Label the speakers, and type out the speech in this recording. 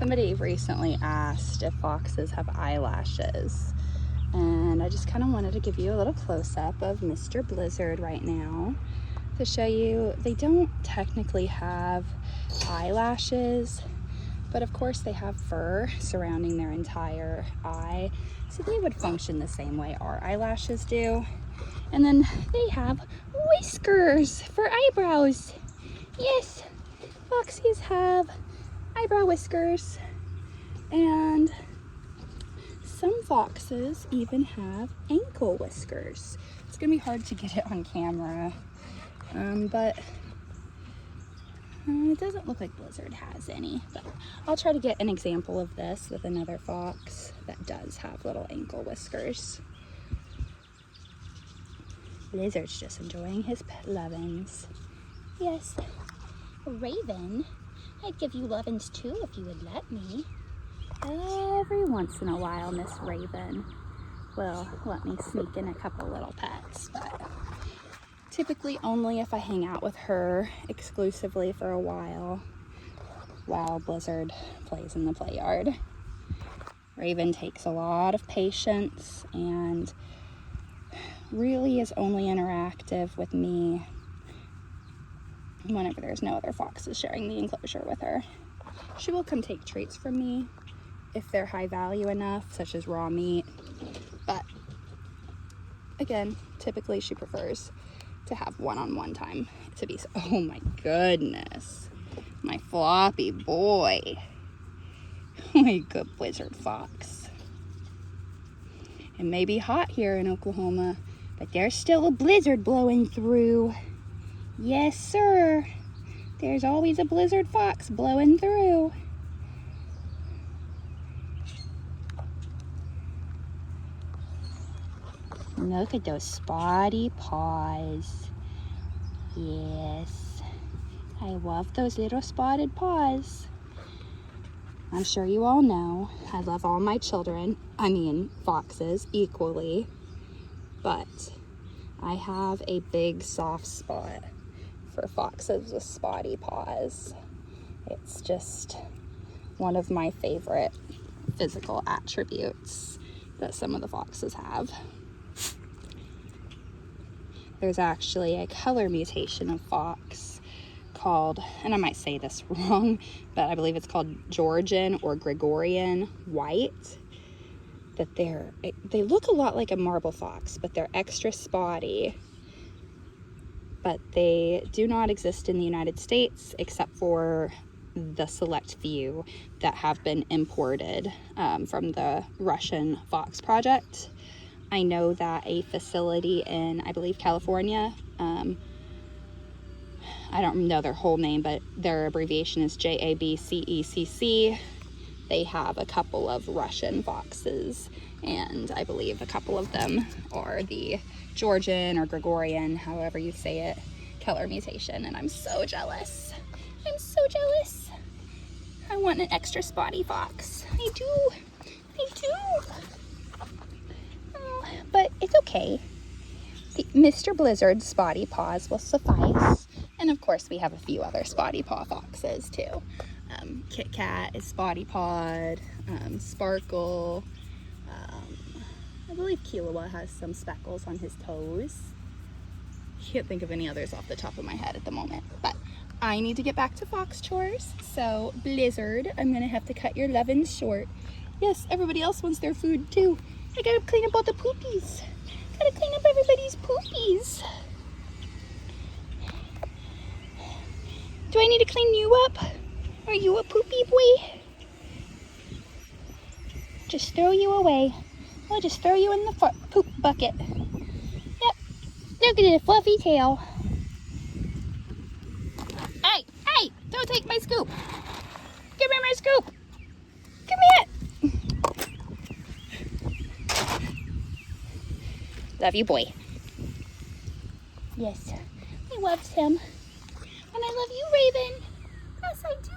Speaker 1: Somebody recently asked if foxes have eyelashes, and I just kind of wanted to give you a little close-up of Mr. Blizzard right now to show you they don't technically have eyelashes, but of course they have fur surrounding their entire eye, so they would function the same way our eyelashes do. And then they have whiskers for eyebrows. Yes, foxes have eyebrow whiskers, and some foxes even have ankle whiskers. It's gonna be hard to get it on camera, but it doesn't look like Blizzard has any, but I'll try to get an example of this with another fox that does have little ankle whiskers. Blizzard's just enjoying his lovin's. Yes, Raven, I'd give you lovin's too if you would let me. Every once in a while, Miss Raven will let me sneak in a couple little pets, but typically only if I hang out with her exclusively for a while Blizzard plays in the play yard. Raven takes a lot of patience and really is only interactive with me whenever there's no other foxes sharing the enclosure with her. She will come take treats from me if they're high value enough, such as raw meat, but again, typically she prefers to have one-on-one time to be. Oh my goodness, my floppy boy. My good Blizzard fox. It may be hot here in Oklahoma, but there's still a blizzard blowing through. Yes, sir. There's always a Blizzard fox blowing through. Look at those spotty paws. Yes, I love those little spotted paws. I'm sure you all know I love all my children, foxes, equally, but I have a big soft spot for foxes with spotty paws. It's just one of my favorite physical attributes that some of the foxes have. There's actually a color mutation of fox called, and I might say this wrong, but I believe it's called Georgian or Gregorian white, that they look a lot like a marble fox, but they're extra spotty. But they do not exist in the United States except for the select few that have been imported from the Russian Fox Project. I know that a facility in, I believe, California, I don't know their whole name, but their abbreviation is JABCECC. They have a couple of Russian foxes, and I believe a couple of them are the Georgian or Gregorian, however you say it, color mutation, and I'm so jealous. I'm so jealous. I want an extra spotty fox. I do. Oh, but it's okay. Mr. Blizzard's spotty paws will suffice. And of course we have a few other spotty paw foxes too. Kit Kat is spotty pawed, Sparkle, I believe Kiowa has some speckles on his toes. Can't think of any others off the top of my head at the moment, but I need to get back to fox chores. So Blizzard, I'm gonna have to cut your lovin's short. Yes, everybody else wants their food too. I gotta clean up all the poopies. Gotta clean up everybody's poopies. Do I need to clean you up? Are you a poopy boy? Just throw you away. I'll just throw you in the poop bucket. Yep. Look at the fluffy tail. Hey, don't take my scoop. Give me my scoop. Give me it. Love you, boy. Yes, I love him. And I love you, Raven. Yes, I do.